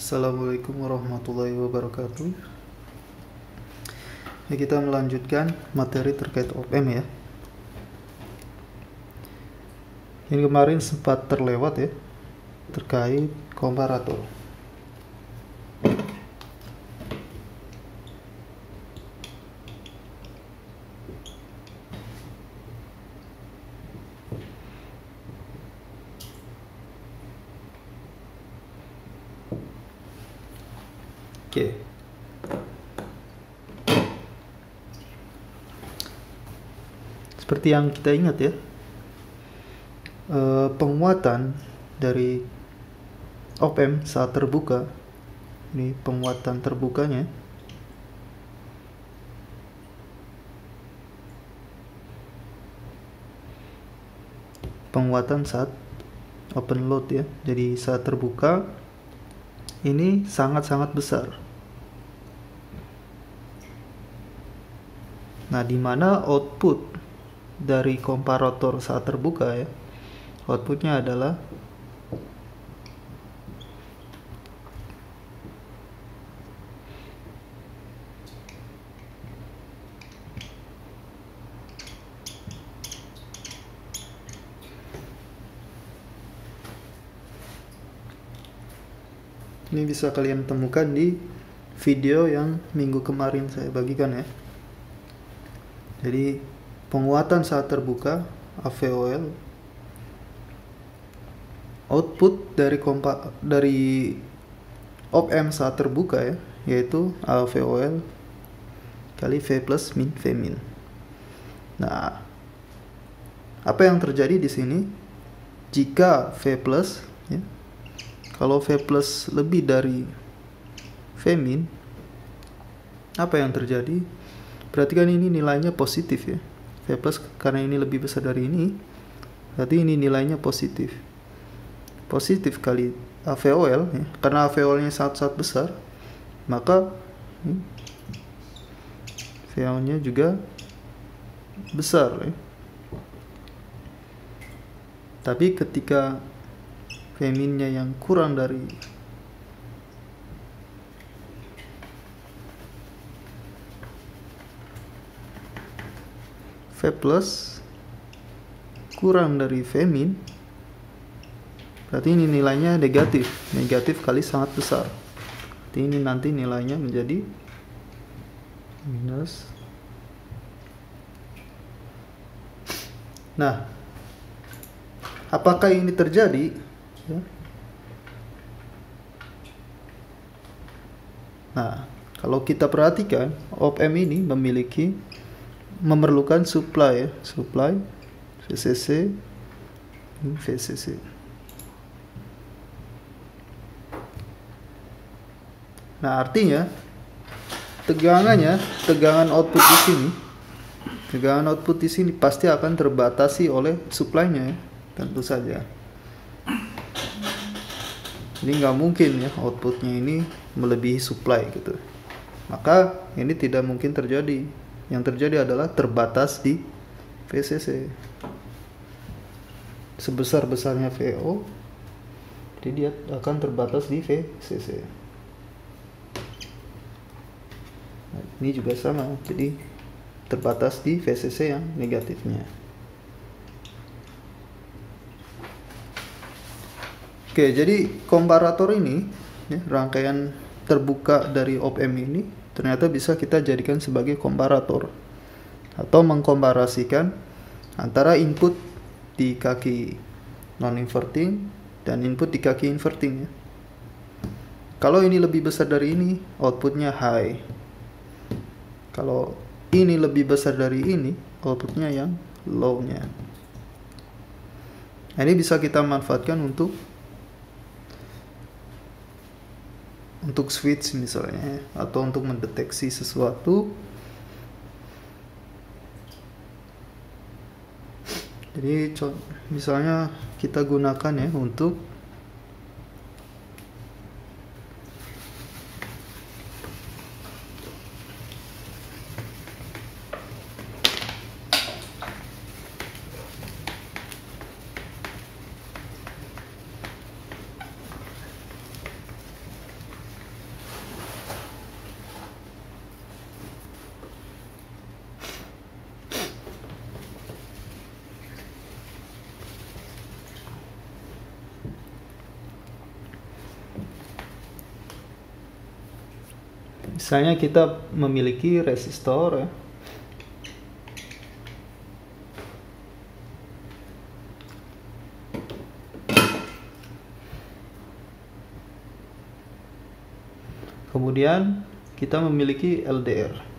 Assalamualaikum warahmatullahi wabarakatuh. Ya, kita melanjutkan materi terkait op-amp ya. Ini kemarin sempat terlewat ya, terkait komparator. Oke. Seperti yang kita ingat ya, penguatan dari op-amp saat terbuka, ini penguatan terbukanya, penguatan saat open load ya. Jadi saat terbuka ini sangat-sangat besar. Nah, di mana output dari komparator saat terbuka ya, outputnya adalah ini bisa kalian temukan di video yang minggu kemarin saya bagikan ya. Jadi penguatan saat terbuka AVOL, output dari op-amp saat terbuka ya, yaitu AVOL kali V plus min V min. Nah, apa yang terjadi di sini jika V plus ya, kalau V plus lebih dari V min, apa yang terjadi? Perhatikan ini nilainya positif ya. V plus karena ini lebih besar dari ini, berarti ini nilainya positif. Positif kali AVOL ya. Karena AVOL-nya sangat-sangat besar, maka VO-nya juga besar ya. Tapi ketika V min-nya yang kurang dari V plus kurang dari V min, berarti ini nilainya negatif. Negatif kali sangat besar. Berarti ini nanti nilainya menjadi minus. Nah, apakah ini terjadi? Ya. Nah, kalau kita perhatikan, op-amp ini memerlukan supply ya, supply VCC, VCC. Nah, artinya tegangan output di sini pasti akan terbatasi oleh supply-nya ya, tentu saja. Jadi nggak mungkin ya outputnya ini melebihi supply gitu. Maka ini tidak mungkin terjadi. Yang terjadi adalah terbatas di VCC. Sebesar-besarnya VO, jadi dia akan terbatas di VCC. Nah, ini juga sama, jadi terbatas di VCC yang negatifnya. Oke, jadi komparator ini ya, rangkaian terbuka dari op-amp ini ternyata bisa kita jadikan sebagai komparator atau mengkomparasikan antara input di kaki non-inverting dan input di kaki inverting ya. Kalau ini lebih besar dari ini, outputnya high. Kalau ini lebih besar dari ini, outputnya yang low-nya. Nah, ini bisa kita manfaatkan untuk switch misalnya, atau untuk mendeteksi sesuatu. Jadi misalnya kita gunakan ya untuk Misalnya kita memiliki resistor ya. Kemudian kita memiliki LDR.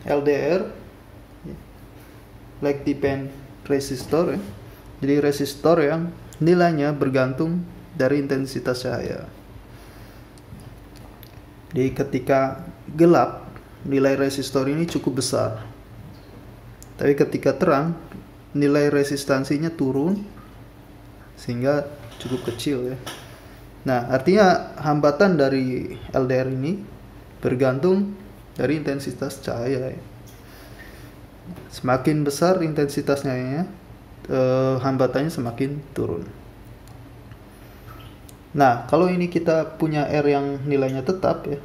LDR lag depend resistor ya. Jadi resistor yang nilainya bergantung dari intensitas cahaya. Jadi ketika gelap, nilai resistor ini cukup besar. Tapi ketika terang, nilai resistansinya turun sehingga cukup kecil ya. Nah, artinya hambatan dari LDR ini bergantung dari intensitas cahaya ya. Semakin besar intensitasnya ya, hambatannya semakin turun. Nah, kalau ini kita punya R yang nilainya tetap ya.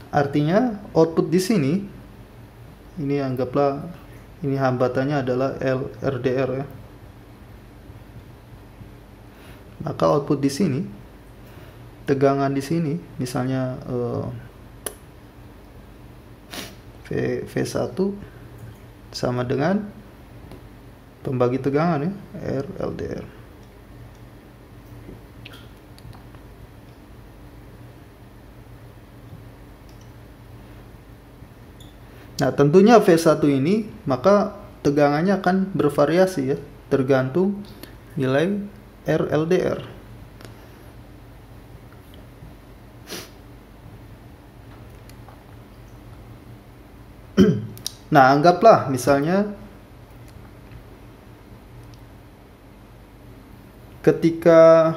Artinya output di sini, ini anggaplah ini hambatannya adalah LRDR ya. Maka output di sini, tegangan di sini, misalnya V1 sama dengan pembagi tegangan ya, RLDR. Nah, tentunya V1 ini maka tegangannya akan bervariasi ya, tergantung nilai RLDR. Nah, anggaplah misalnya ketika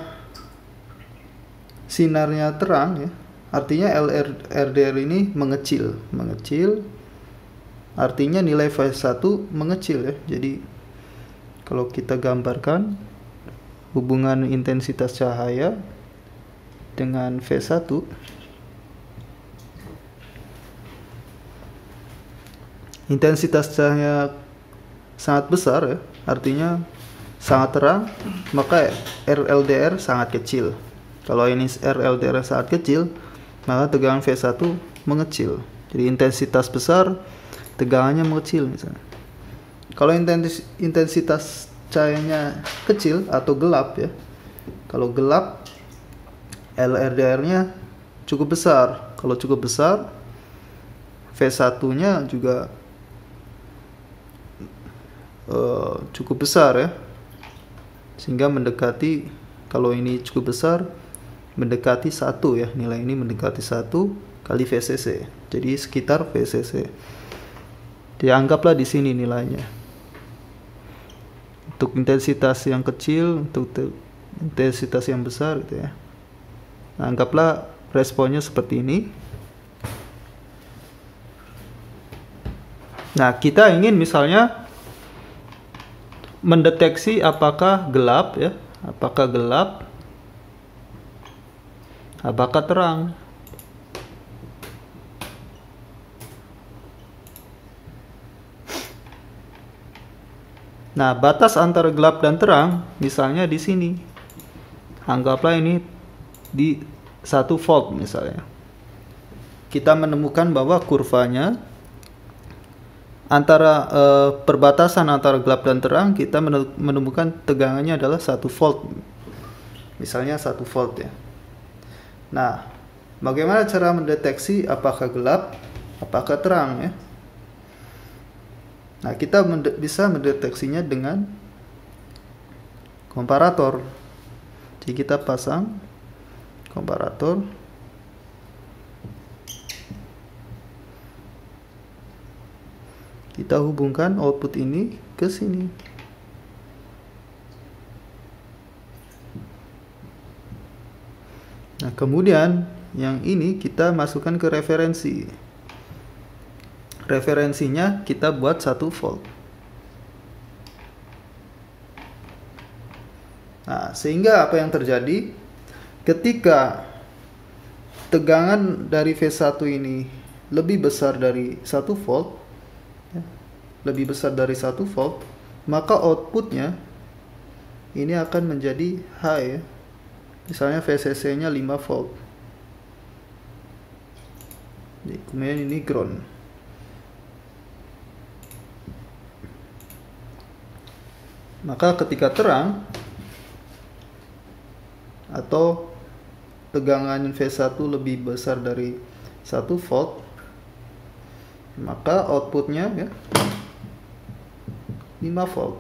sinarnya terang ya, artinya LRDR ini mengecil, artinya nilai V1 mengecil ya. Jadi kalau kita gambarkan hubungan intensitas cahaya dengan V1, intensitas cahaya sangat besar ya, artinya sangat terang, maka RLDR sangat kecil. Kalau ini RLDR sangat kecil, maka tegangan V1 mengecil. Jadi intensitas besar, tegangannya mengecil misalnya. Kalau intensitas cahayanya kecil atau gelap ya, kalau gelap LRDR-nya cukup besar. Kalau cukup besar, V1-nya juga cukup besar ya, sehingga mendekati, kalau ini cukup besar, mendekati 1 ya, nilai ini mendekati 1 kali VCC, jadi sekitar VCC. Dianggaplah di sini nilainya. Untuk intensitas yang kecil, untuk intensitas yang besar gitu ya. Nah, anggaplah responnya seperti ini. Nah, kita ingin misalnya mendeteksi apakah gelap ya, apakah gelap, apakah terang. Nah, batas antara gelap dan terang misalnya di sini. Anggaplah ini di 1 volt misalnya. Kita menemukan bahwa kurvanya antara perbatasan antara gelap dan terang, kita menemukan tegangannya adalah 1 volt. Misalnya 1 volt ya. Nah, bagaimana cara mendeteksi apakah gelap, apakah terang ya? Nah, kita bisa mendeteksinya dengan komparator. Jadi kita pasang komparator. Kita hubungkan output ini ke sini. Nah, kemudian yang ini kita masukkan ke referensi. Referensinya kita buat 1 volt. Nah, sehingga apa yang terjadi ketika tegangan dari V1 ini lebih besar dari 1 volt, ya, lebih besar dari 1 volt, maka outputnya ini akan menjadi high, ya. Misalnya VCC-nya 5 volt. Kemudian ini ground. Maka ketika terang atau tegangan V1 lebih besar dari 1 volt, maka outputnya, ya, 5 volt.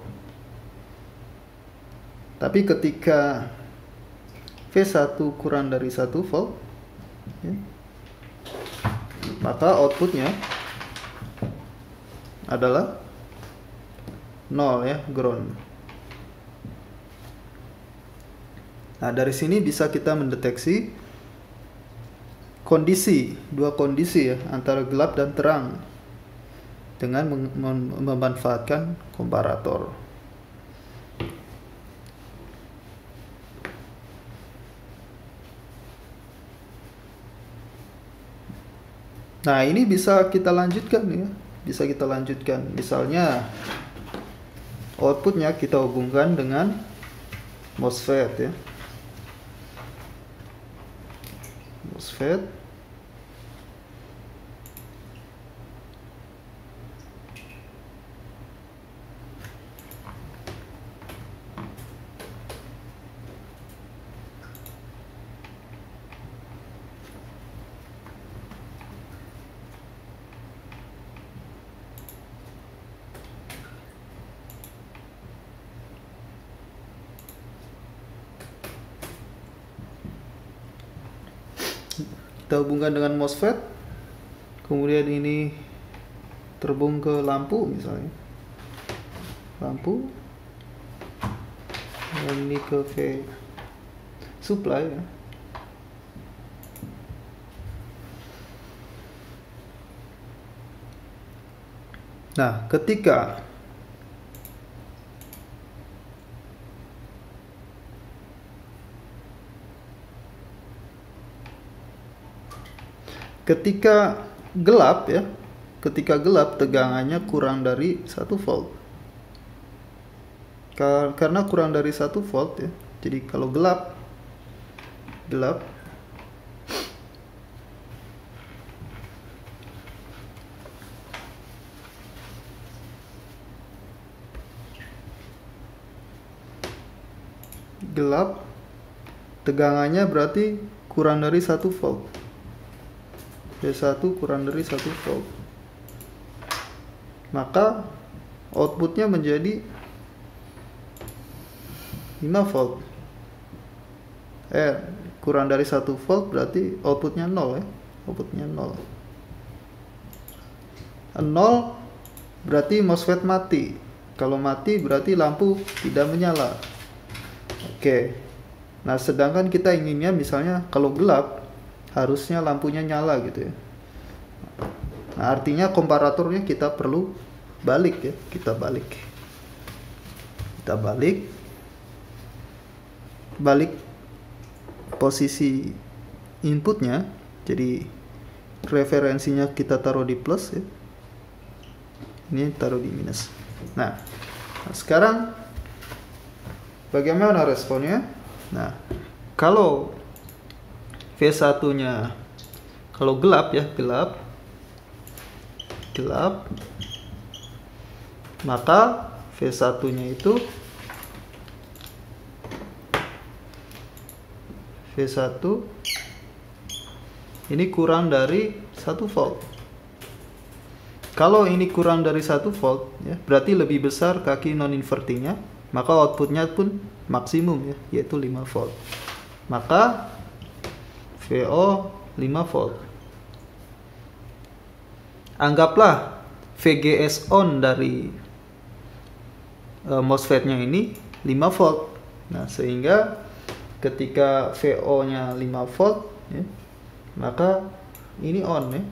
Tapi ketika V1 kurang dari 1 volt, ya, maka outputnya adalah 0, ya, ground. Nah, dari sini bisa kita mendeteksi dua kondisi, ya, antara gelap dan terang dengan memanfaatkan komparator. Nah, ini bisa kita lanjutkan, ya. Bisa kita lanjutkan. Misalnya outputnya kita hubungkan dengan MOSFET, ya. MOSFET. Kita hubungkan dengan MOSFET, kemudian ini terhubung ke lampu, misalnya lampu, dan ini ke V supply, ya. Nah, ketika gelap, ya, ketika gelap tegangannya kurang dari 1 volt. Karena kurang dari 1 volt, ya. Jadi kalau gelap tegangannya berarti kurang dari 1 volt. V1 kurang dari 1 volt. Maka outputnya menjadi 5 volt. Kurang dari 1 volt berarti outputnya 0, ya. Outputnya 0. 0 berarti MOSFET mati. Kalau mati berarti lampu tidak menyala. Oke. Nah, sedangkan kita inginnya misalnya kalau gelap harusnya lampunya nyala, gitu, ya. Nah, artinya komparatornya kita perlu balik, ya. Kita balik posisi inputnya. Jadi referensinya kita taruh di plus, ya. Ini taruh di minus. Nah, sekarang bagaimana responnya? Nah, kalau V1-nya kalau gelap, ya, gelap, maka V1-nya itu V1 ini kurang dari 1 volt. Kalau ini kurang dari 1 volt, ya, berarti lebih besar kaki non invertingnya, maka outputnya pun maksimum, ya, yaitu 5 volt. Maka VO 5 volt. Anggaplah VGS on dari MOSFET-nya ini 5 volt. Nah, sehingga ketika VO-nya 5 volt, ya, maka ini on, ya.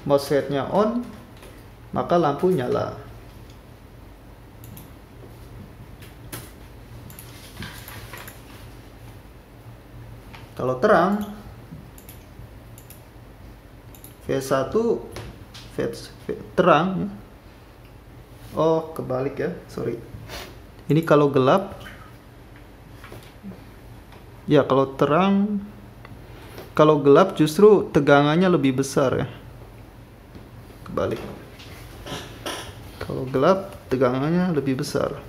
MOSFET-nya on, maka lampu nyala. Kalau terang V1 terang ya. Oh, kebalik ya, sorry. Ini kalau gelap. Ya, kalau terang, kalau gelap justru tegangannya lebih besar ya. Kebalik. Kalau gelap tegangannya lebih besar.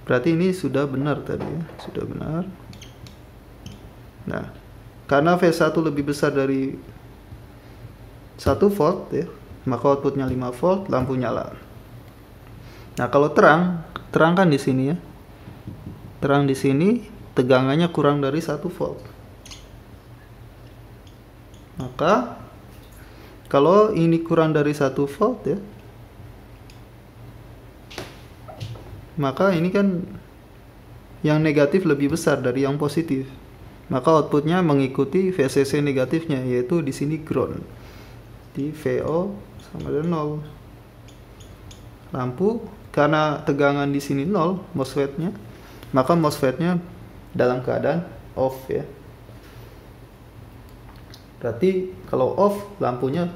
Berarti ini sudah benar tadi ya, sudah benar. Nah, karena V1 lebih besar dari 1 volt ya, maka outputnya 5 volt, lampu nyala. Nah, kalau terang kan di sini ya. Terang di sini tegangannya kurang dari 1 volt. Maka kalau ini kurang dari 1 volt ya, maka ini kan yang negatif lebih besar dari yang positif. Maka outputnya mengikuti VCC negatifnya, yaitu di sini ground. Di VO sama dengan 0. Lampu karena tegangan di sini 0 MOSFET-nya, maka MOSFET-nya dalam keadaan off ya. Berarti kalau off lampunya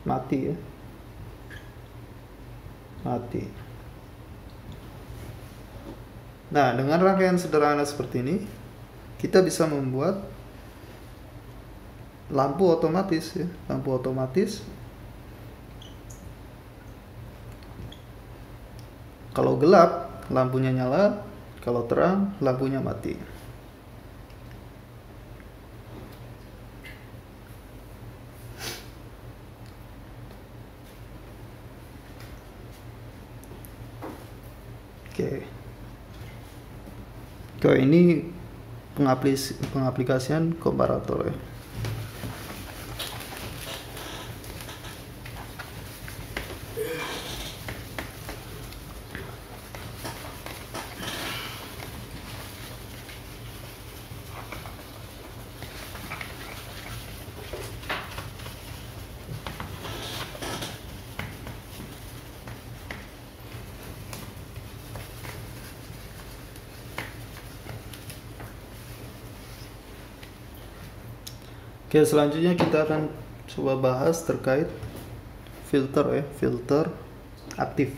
mati ya. Mati. Nah, dengan rangkaian sederhana seperti ini, kita bisa membuat lampu otomatis ya, lampu otomatis. Kalau gelap, lampunya nyala, kalau terang, lampunya mati. Oke. Ini pengaplikasian komparator ya. Oke, selanjutnya kita akan coba bahas terkait filter ya, filter aktif.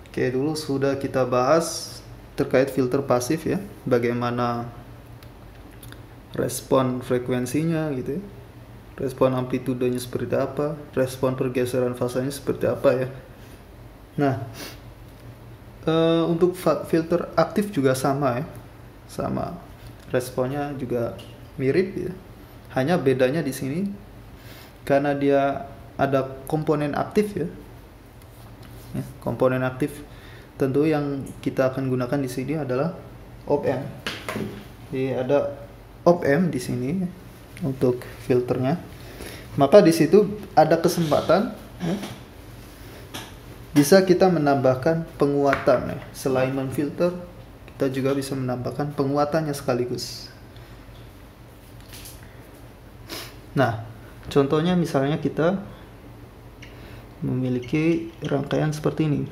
Oke, dulu sudah kita bahas terkait filter pasif ya, bagaimana respon frekuensinya gitu ya, respon amplitudenya seperti apa, respon pergeseran fasanya seperti apa ya. Nah, untuk filter aktif juga sama ya, sama, responnya juga mirip ya. Hanya bedanya di sini karena dia ada komponen aktif ya. Komponen aktif tentu yang kita akan gunakan di sini adalah op-amp. Jadi ada op-amp di sini untuk filternya. Maka di situ ada kesempatan ya, bisa kita menambahkan penguatan ya. Selain memfilter, kita juga bisa menambahkan penguatannya sekaligus. Nah, contohnya misalnya kita memiliki rangkaian seperti ini.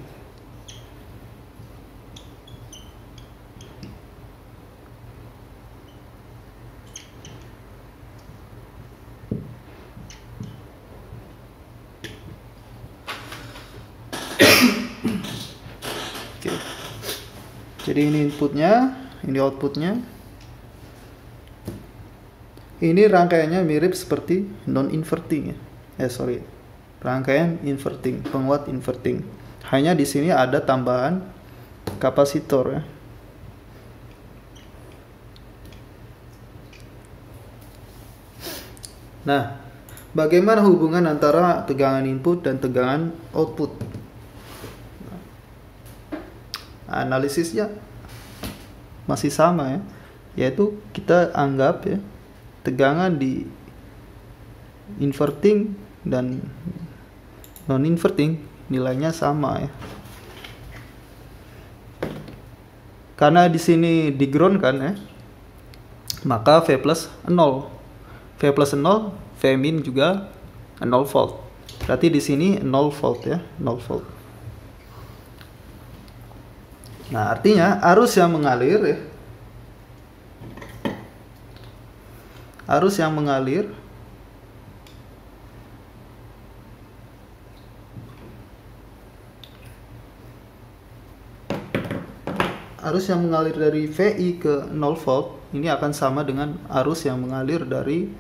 Oke. Jadi ini inputnya, ini outputnya. Ini rangkaiannya mirip seperti non-inverting ya. Rangkaian inverting, penguat inverting. Hanya di sini ada tambahan kapasitor ya. Nah, bagaimana hubungan antara tegangan input dan tegangan output? Analisisnya masih sama ya, yaitu kita anggap ya, tegangan di inverting dan non-inverting nilainya sama ya. Karena di sini di ground kan ya, maka V plus 0. V plus 0, V min juga 0 volt. Berarti di sini 0 volt ya, 0 volt. Nah, artinya arus yang mengalir ya. Arus yang mengalir dari VI ke 0 volt ini akan sama dengan arus yang mengalir dari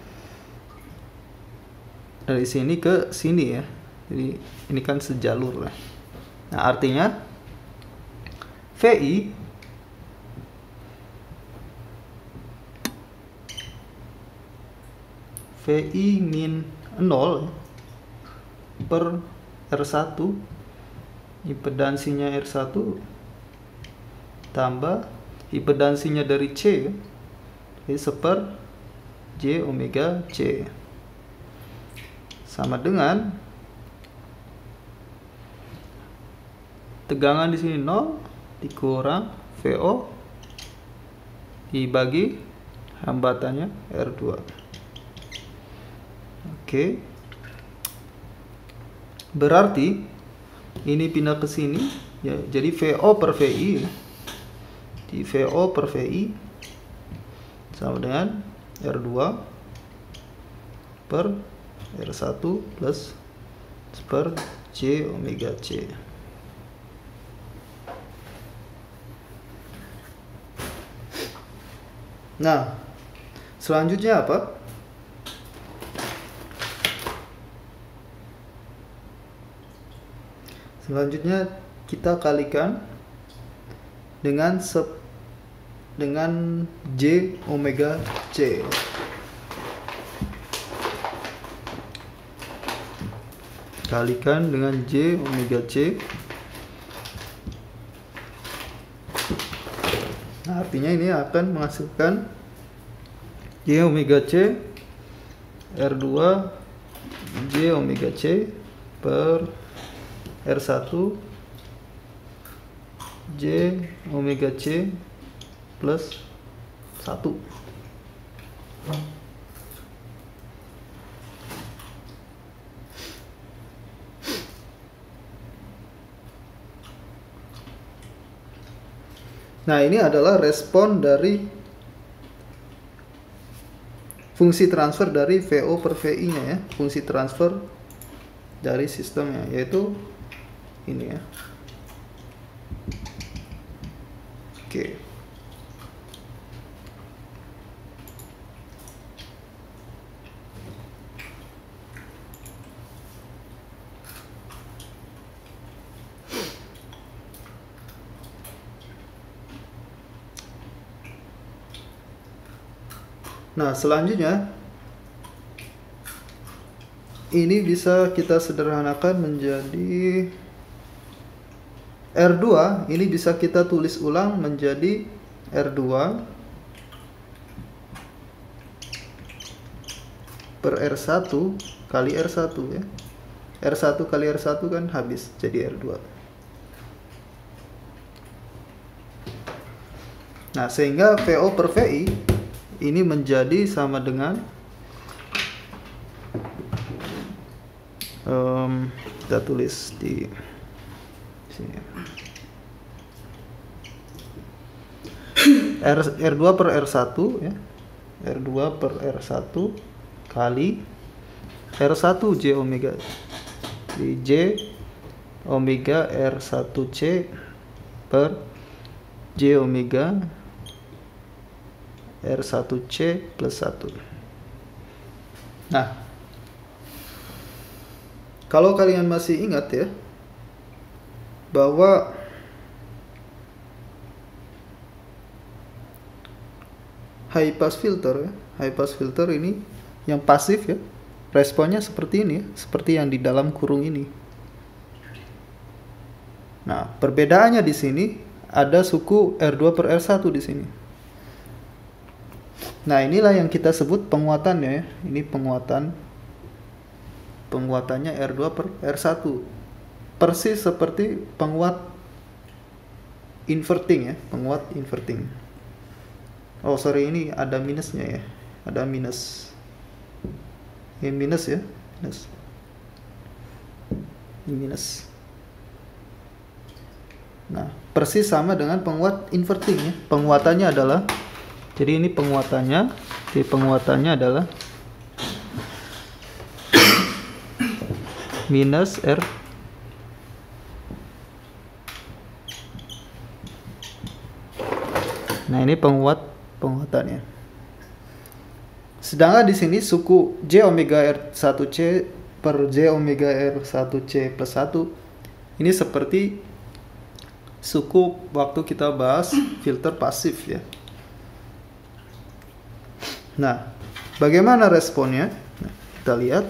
sini ke sini ya. Jadi ini kan sejalur lah. Nah, artinya VI min 0 per R1, impedansinya R1 tambah impedansinya dari C, jadi seper J omega C, sama dengan tegangan di sini 0 dikurang VO dibagi hambatannya R2. Oke. Berarti ini pindah ke sini ya, jadi VO per VI. Di VO per VI sama dengan R2 per R1 plus per J omega C. Nah, selanjutnya apa? Selanjutnya kita kalikan dengan J omega C. Kalikan dengan J omega C. Nah, artinya ini akan menghasilkan J omega C R2 J omega C per R1 J omega C plus 1. Nah, ini adalah respon dari fungsi transfer dari VO per VI-nya ya, fungsi transfer dari sistemnya, yaitu ini ya. Oke. Nah, selanjutnya ini bisa kita sederhanakan menjadi R2, ini bisa kita tulis ulang menjadi R2 per R1 kali R1 ya. R1 kali R1 kan habis jadi R2. Nah, sehingga VO per VI ini menjadi sama dengan kita tulis di sini R2 per R1 ya, R2 per R1 kali R1 J omega, di J omega R1C per J omega R1C plus 1. Nah, kalau kalian masih ingat ya, bahwa high pass filter ya, high pass filter ini yang pasif ya, responnya seperti ini ya, seperti yang di dalam kurung ini. Nah, perbedaannya di sini ada suku R2 per R1 di sini. Nah, inilah yang kita sebut penguatannya ya. Ini penguatannya R2 per R1. Persis seperti penguat inverting ya, penguat inverting. Oh, sorry, ini ada minusnya ya. Ada minus. Ini minus ya, minus. Ini minus. Nah, persis sama dengan penguat inverting ya. Penguatannya adalah, jadi ini penguatannya, jadi penguatannya adalah minus R. Nah, ini penguatannya. Sedangkan di sini suku J omega R1C per J omega R1C plus 1 ini seperti suku waktu kita bahas filter pasif ya. Nah, bagaimana responnya? Nah, kita lihat.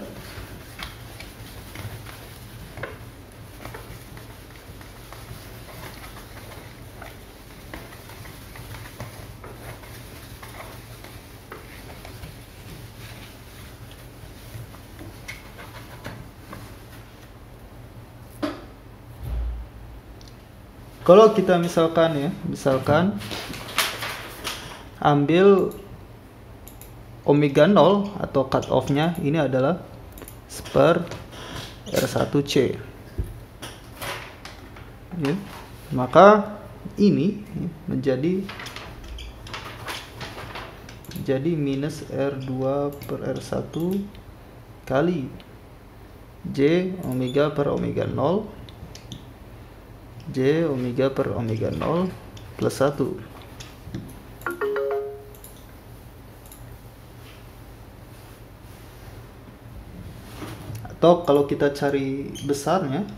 Kalau kita misalkan ambil omega 0 atau cut off-nya ini adalah per R1C. Ya. Maka ini menjadi minus R2 per R1 kali J omega per omega 0 J omega per omega 0 plus 1. Atau kalau kita cari besarnya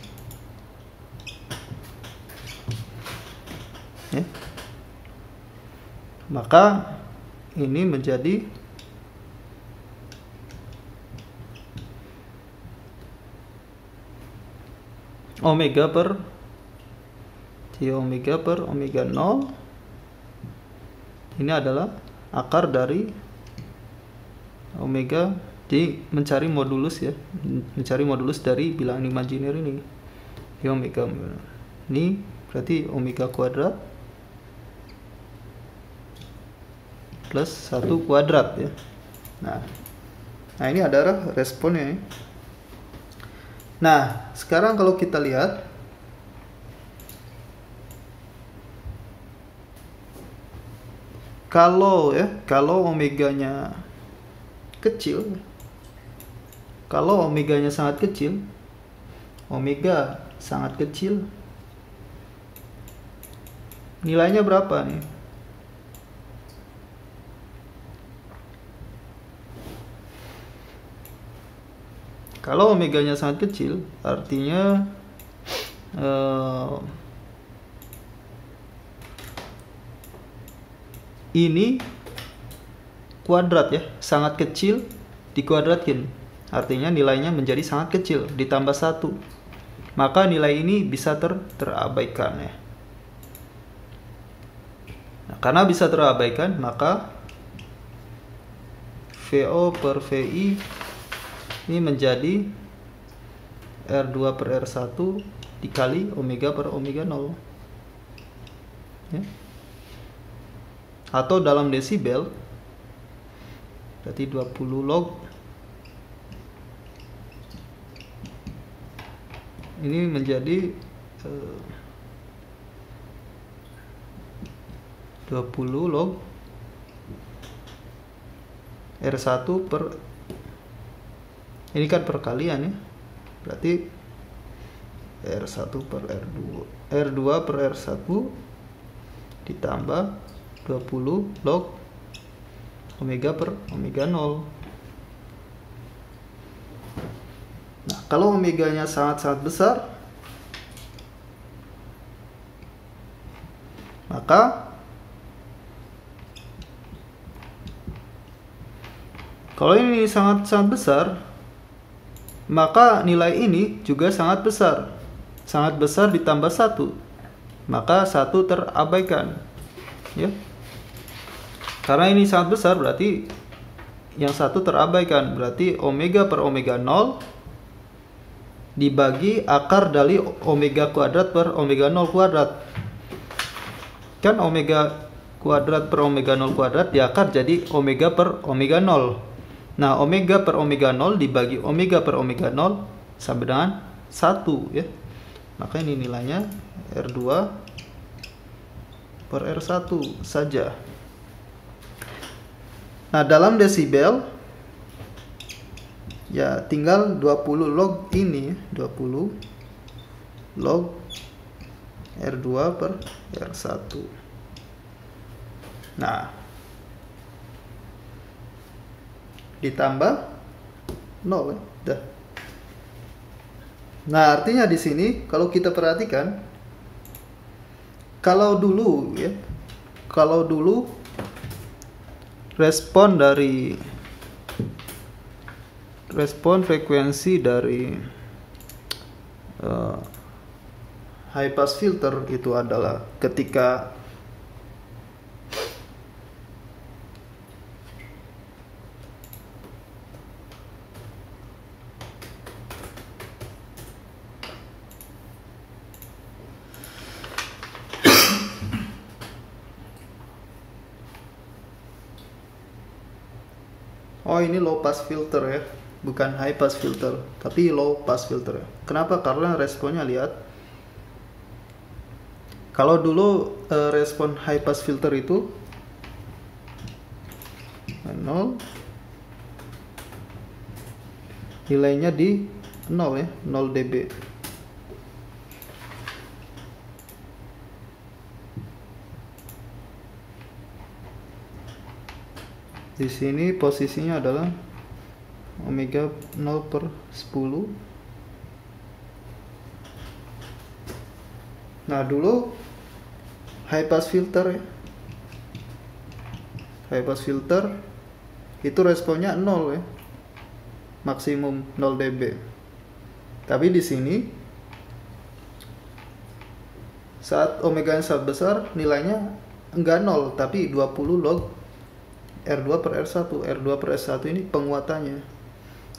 ya, maka ini menjadi omega per J omega per omega 0 ini adalah akar dari omega. Jadi mencari modulus ya, mencari modulus dari bilangan imajiner ini J omega. Ini berarti omega kuadrat plus 1 kuadrat ya. Nah ini adalah responnya ya. Nah sekarang kalau kita lihat, kalau omeganya kecil, kalau omeganya sangat kecil, omega sangat kecil, nilainya berapa nih? Kalau omeganya sangat kecil, artinya ini kuadrat ya, sangat kecil dikuadratin, artinya nilainya menjadi sangat kecil ditambah 1, maka nilai ini bisa terabaikan ya. Nah, karena bisa terabaikan, maka VO per VI ini menjadi R2 per R1 dikali omega per omega 0 ya. Atau dalam desibel berarti 20 log ini menjadi 20 log R1 per, ini kan perkalian ya, berarti R1 per R2 per R1 ditambah 20 log omega per omega 0. Nah, kalau omeganya sangat-sangat besar, maka kalau ini sangat-sangat besar, maka nilai ini juga sangat besar. Sangat besar ditambah 1, maka 1 terabaikan ya. Karena ini sangat besar, berarti yang 1 terabaikan, berarti omega per omega 0 dibagi akar dari omega kuadrat per omega 0 kuadrat. Kan omega kuadrat per omega 0 kuadrat diakar jadi omega per omega 0. Nah, omega per omega 0 dibagi omega per omega 0 sama dengan 1 ya. Maka ini nilainya R2 per R1 saja. Nah, dalam desibel ya tinggal 20 log ini, 20 log R2 per R1. Nah, ditambah 0 ya, udah. Nah, artinya di sini kalau kita perhatikan, kalau dulu respon frekuensi dari high pass filter itu adalah ketika ini low pass filter ya, bukan high pass filter, tapi low pass filter ya. Kenapa? Karena responnya, lihat, kalau dulu respon high pass filter itu 0, nilainya di 0 ya, 0 dB. Di sini posisinya adalah omega 0 per 10. Nah, dulu high pass filter ya, high pass filter itu responnya 0 ya, maksimum 0 dB. Tapi di sini saat omega yang sangat besar, nilainya enggak 0 tapi 20 log R2 per R1. R2 per R1 ini penguatannya.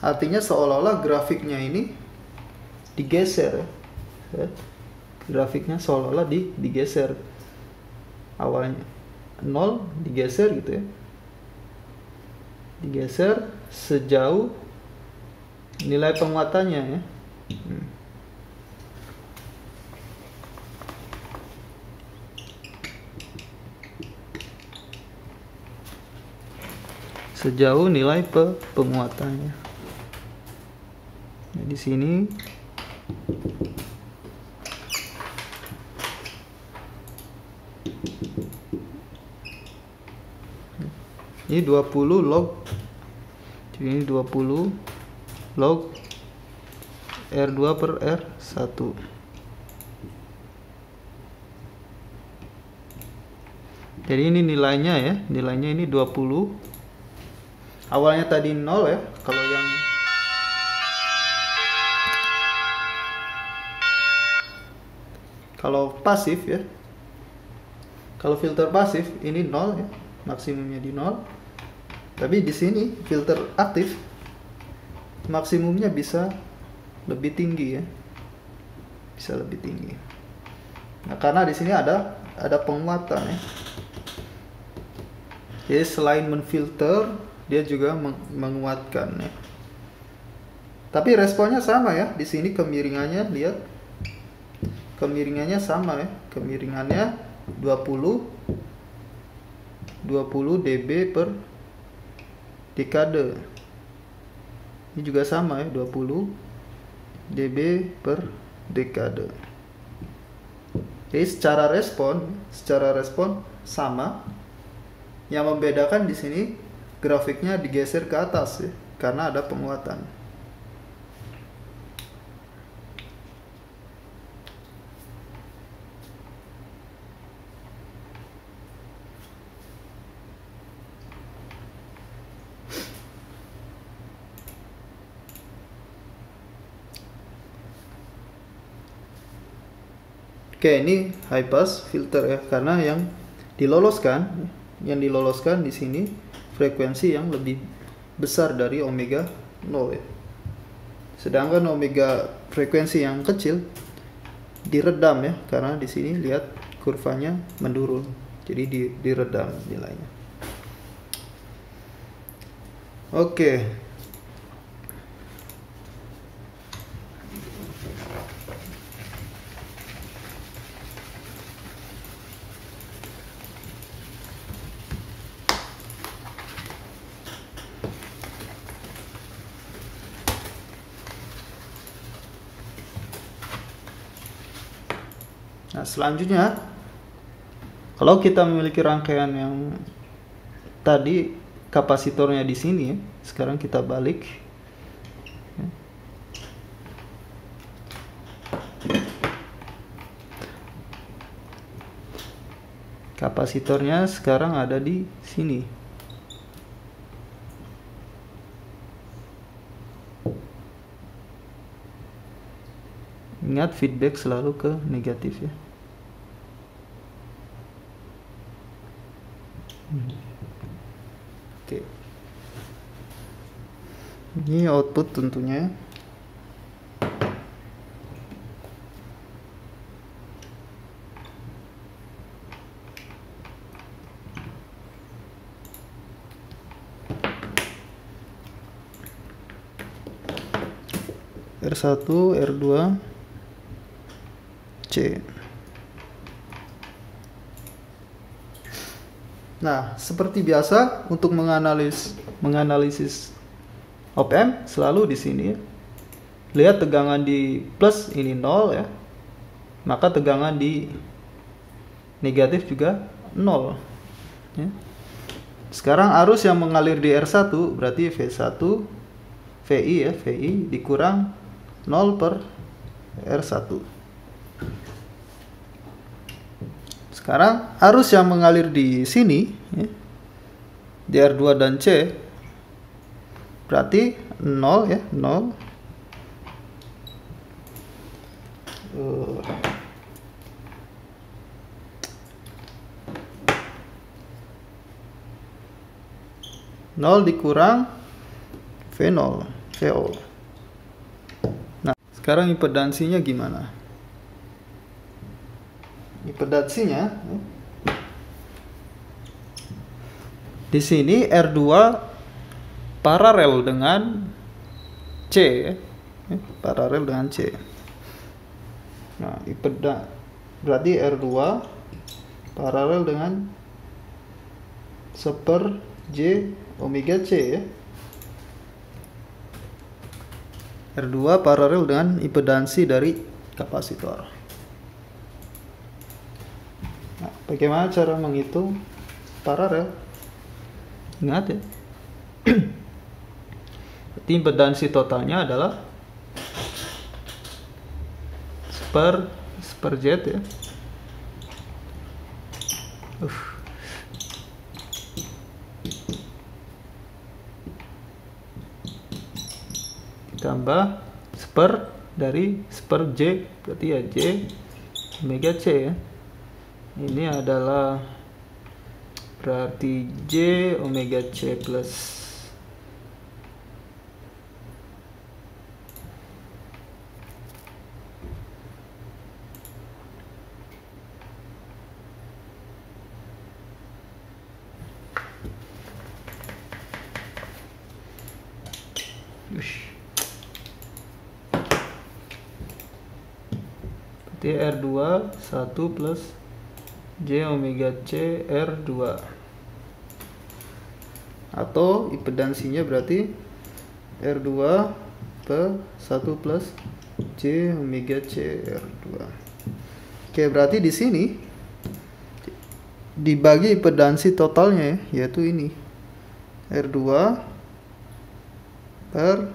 Artinya seolah-olah grafiknya ini digeser ya. Grafiknya seolah-olah digeser. Awalnya 0 digeser gitu ya. Digeser sejauh nilai penguatannya ya. Sejauh nilai penguatannya. Nah, di sini ini 20 log, ini 20 log R2 per R1. Jadi ini nilainya ya, nilainya ini 20. Awalnya tadi 0 ya, kalau pasif ya. Kalau filter pasif ini 0 ya, maksimumnya di 0. Tapi di sini filter aktif maksimumnya bisa lebih tinggi ya. Bisa lebih tinggi. Nah, karena di sini ada penguatan ya. Jadi selain menfilter, dia juga menguatkan ya. Tapi responnya sama ya. Di sini kemiringannya, lihat. Kemiringannya sama ya. Kemiringannya 20 dB per dekade. Ini juga sama ya, 20 dB per dekade. Jadi secara respon sama. Yang membedakan di sini grafiknya digeser ke atas ya, karena ada penguatan. Oke, ini high pass filter ya, karena yang diloloskan di sini frekuensi yang lebih besar dari omega 0 ya. Sedangkan omega frekuensi yang kecil diredam ya, karena di sini lihat kurvanya menurun. Jadi diredam nilainya. Oke. Nah, selanjutnya kalau kita memiliki rangkaian yang tadi kapasitornya di sini, sekarang kita balik. Kapasitornya sekarang ada di sini. Ingat, feedback selalu ke negatif ya. Oke. Ini output tentunya. R1, R2, C. Nah, seperti biasa untuk menganalisis op-amp selalu di sini ya. Lihat tegangan di plus ini 0 ya. Maka tegangan di negatif juga 0 ya. Sekarang arus yang mengalir di R1 berarti V1 VI ya, VI dikurang 0 per R1. Sekarang arus yang mengalir di sini ya, di R2 dan C berarti 0 ya, 0. Nol dikurang V0, VO. Nah, sekarang impedansinya gimana? Impedansinya di sini R2 paralel dengan C ya. Paralel dengan C. Nah, berarti R2 paralel dengan seper J omega C ya. R2 paralel dengan impedansi dari kapasitor. Nah, bagaimana cara menghitung paralel? Ingat ya. Berarti impedansi totalnya adalah seper Z ya. Tambah seper dari seper J, berarti ya J omega C ya. Ini adalah berarti J omega C plus R2 1 plus J omega C R2, atau impedansinya berarti R2 ke 1 plus J omega C R2. Oke, berarti di sini dibagi impedansi totalnya yaitu ini R2 per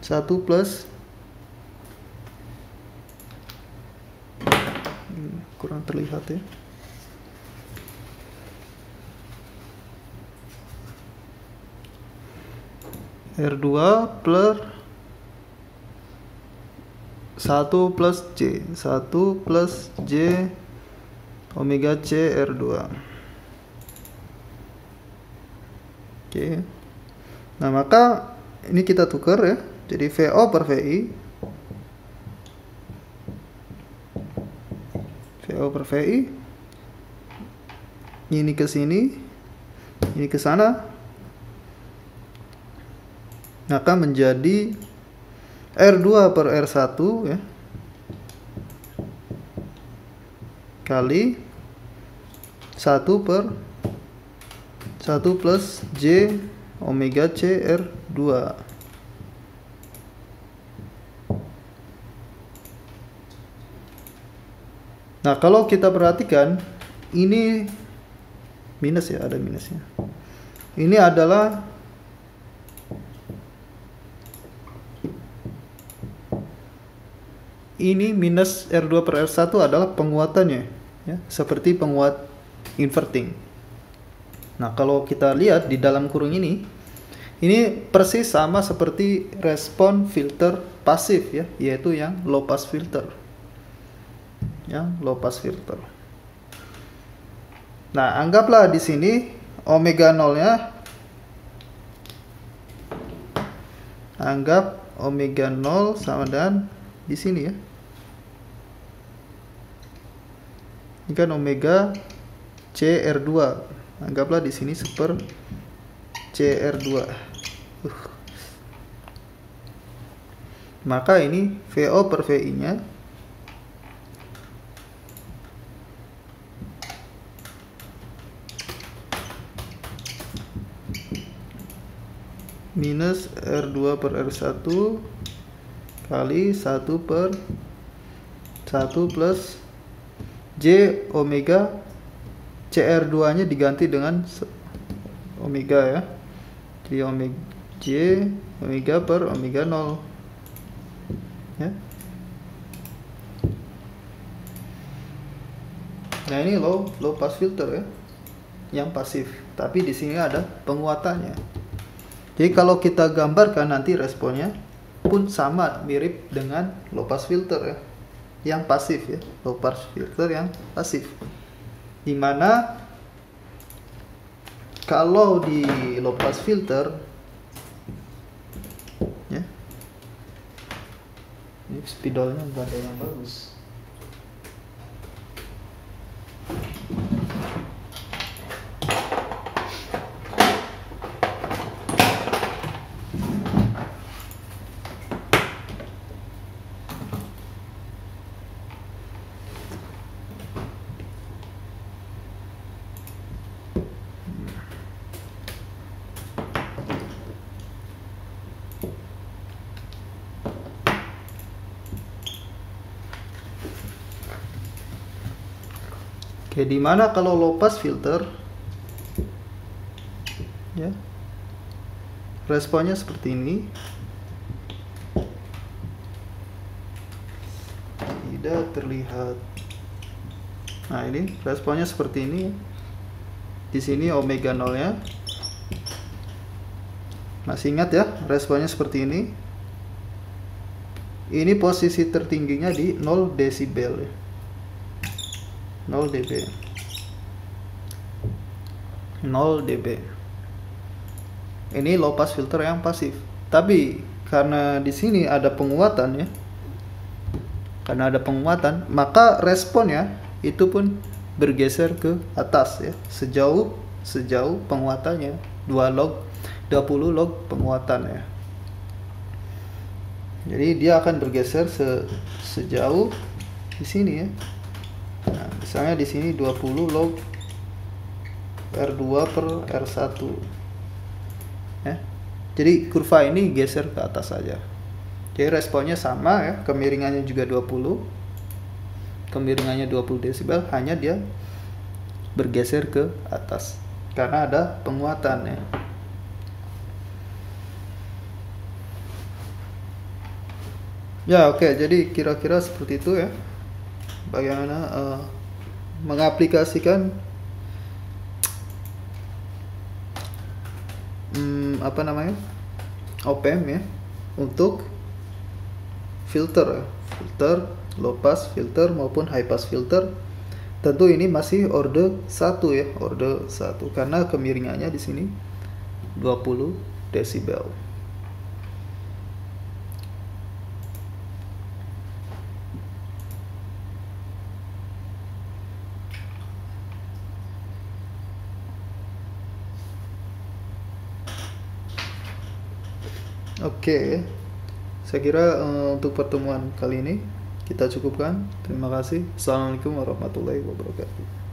1 plus, kurang terlihat ya, R2 per 1 plus J, 1 plus J omega C R2. Oke. Nah, maka ini kita tukar ya. Jadi VO per VI. VO per VI. Ini ke sini. Ini ke sana. Maka menjadi R2 per R1 ya. Kali 1 per 1 plus J omega C R2. Nah, kalau kita perhatikan ini minus ya, ada minusnya. Ini adalah minus R2 per R1 adalah penguatannya ya, seperti penguat inverting. Nah, kalau kita lihat di dalam kurung ini persis sama seperti respon filter pasif ya, yaitu yang low pass filter. Yang low pass filter. Nah, anggaplah di sini omega 0-nya, anggap omega 0 sama dengan di sini ya. Ini kan omega CR2. Anggaplah di sini seper CR2. Maka ini VO per VI-nya minus R2 per R1 kali 1 per 1 plus J omega CR2 nya diganti dengan omega ya, jadi omega J omega per omega 0 ya. Nah, ini low pass filter ya, yang pasif, tapi di sini ada penguatannya. Jadi kalau kita gambarkan nanti responnya pun sama, mirip dengan low pass filter ya, yang pasif ya, low pass filter yang pasif. Dimana kalau di low pass filter ya, ini spidolnya nggak ada yang bagus. Oke, dimana kalau low pass filter ya, responnya seperti ini, tidak terlihat. Nah, ini responnya seperti ini. Di sini omega 0-nya masih ingat ya, responnya seperti ini. Ini posisi tertingginya di 0 desibel ya. 0 dB. 0 dB. Ini low pass filter yang pasif. Tapi karena di sini ada penguatan ya. Karena ada penguatan, maka responnya itu pun bergeser ke atas ya. Sejauh penguatannya 20 log penguatan ya. Jadi dia akan bergeser sejauh di sini ya. Nah, misalnya di sini 20 log R2 per R1 ya. Jadi kurva ini geser ke atas saja. Jadi responnya sama ya, kemiringannya juga 20. Kemiringannya 20 desibel, hanya dia bergeser ke atas karena ada penguatan ya. Ya, oke, jadi kira-kira seperti itu ya. Bagaimana mengaplikasikan op-amp ya untuk filter low pass filter maupun high pass filter. Tentu ini masih orde 1 ya, orde 1 karena kemiringannya di sini 20 desibel. Oke, saya kira untuk pertemuan kali ini kita cukupkan. Terima kasih. Assalamualaikum warahmatullahi wabarakatuh.